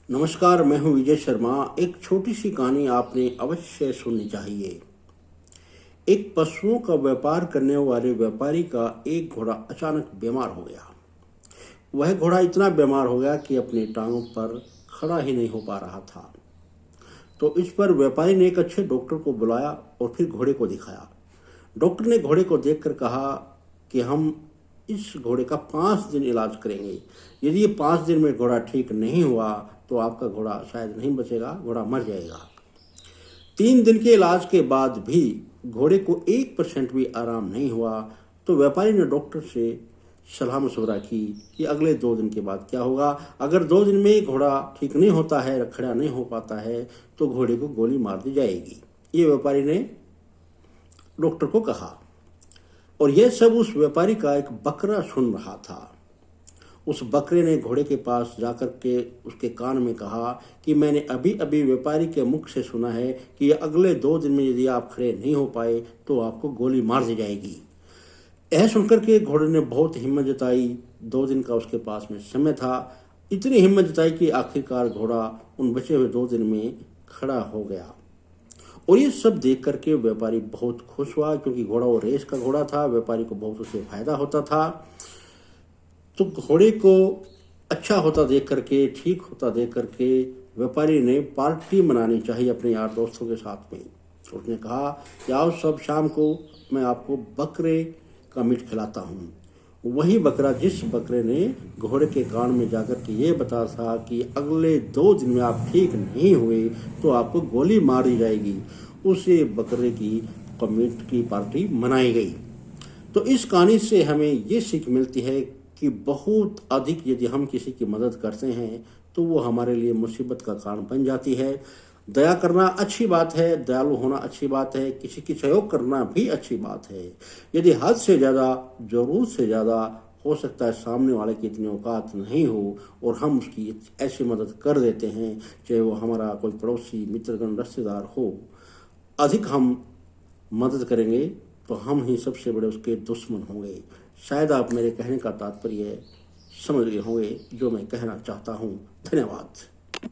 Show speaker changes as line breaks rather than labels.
नमस्कार, मैं हूं विजय शर्मा। एक छोटी सी कहानी आपने अवश्य सुननी चाहिए। एक पशुओं का व्यापार करने वाले व्यापारी का एक घोड़ा अचानक बीमार हो गया। वह घोड़ा इतना बीमार हो गया कि अपनी टांगों पर खड़ा ही नहीं हो पा रहा था। तो इस पर व्यापारी ने एक अच्छे डॉक्टर को बुलाया और फिर घोड़े को दिखाया। डॉक्टर ने घोड़े को देखकर कहा कि हम इस घोड़े का 5 दिन इलाज करेंगे। यदि ये 5 दिन में घोड़ा ठीक नहीं हुआ तो आपका घोड़ा शायद नहीं बचेगा, घोड़ा मर जाएगा। 3 दिन के इलाज के बाद भी घोड़े को 1% भी आराम नहीं हुआ। तो व्यापारी ने डॉक्टर से सलाह मशवरा की कि अगले 2 दिन के बाद क्या होगा। अगर 2 दिन में घोड़ा ठीक नहीं होता है, खड़ा नहीं हो पाता है, तो घोड़े को गोली मार दी जाएगी। ये व्यापारी ने डॉक्टर को कहा। और यह सब उस व्यापारी का एक बकरा सुन रहा था। उस बकरे ने घोड़े के पास जाकर के उसके कान में कहा कि मैंने अभी अभी व्यापारी के मुख से सुना है कि अगले 2 दिन में यदि आप खड़े नहीं हो पाए तो आपको गोली मार दी जाएगी। यह सुनकर के घोड़े ने बहुत हिम्मत जताई। 2 दिन का उसके पास में समय था। इतनी हिम्मत जताई कि आखिरकार घोड़ा उन बचे हुए 2 दिन में खड़ा हो गया। और ये सब देख करके व्यापारी बहुत खुश हुआ, क्योंकि घोड़ा वो रेस का घोड़ा था। व्यापारी को बहुत उससे फायदा होता था। तो घोड़े को अच्छा होता देख करके, ठीक होता देख करके व्यापारी ने पार्टी मनानी चाहिए अपने यार दोस्तों के साथ में। उसने कहा कि आओ सब शाम को मैं आपको बकरे का मीट खिलाता हूँ। वही बकरा जिस बकरे ने घोड़े के कान में जाकर के ये बता था कि अगले 2 दिन में आप ठीक नहीं हुए तो आपको गोली मार दी जाएगी, उसे बकरे की मीट की पार्टी मनाई गई। तो इस कहानी से हमें ये सीख मिलती है कि बहुत अधिक यदि हम किसी की मदद करते हैं तो वो हमारे लिए मुसीबत का कारण बन जाती है। दया करना अच्छी बात है, दयालु होना अच्छी बात है, किसी की सहयोग करना भी अच्छी बात है। यदि हद से ज़्यादा, ज़रूरत से ज़्यादा हो सकता है सामने वाले की इतनी औकात नहीं हो और हम उसकी ऐसी मदद कर देते हैं, चाहे वो हमारा कोई पड़ोसी, मित्रगण, रिश्तेदार हो, अधिक हम मदद करेंगे तो हम ही सबसे बड़े उसके दुश्मन होंगे। शायद आप मेरे कहने का तात्पर्य समझ गए होंगे जो मैं कहना चाहता हूँ। धन्यवाद।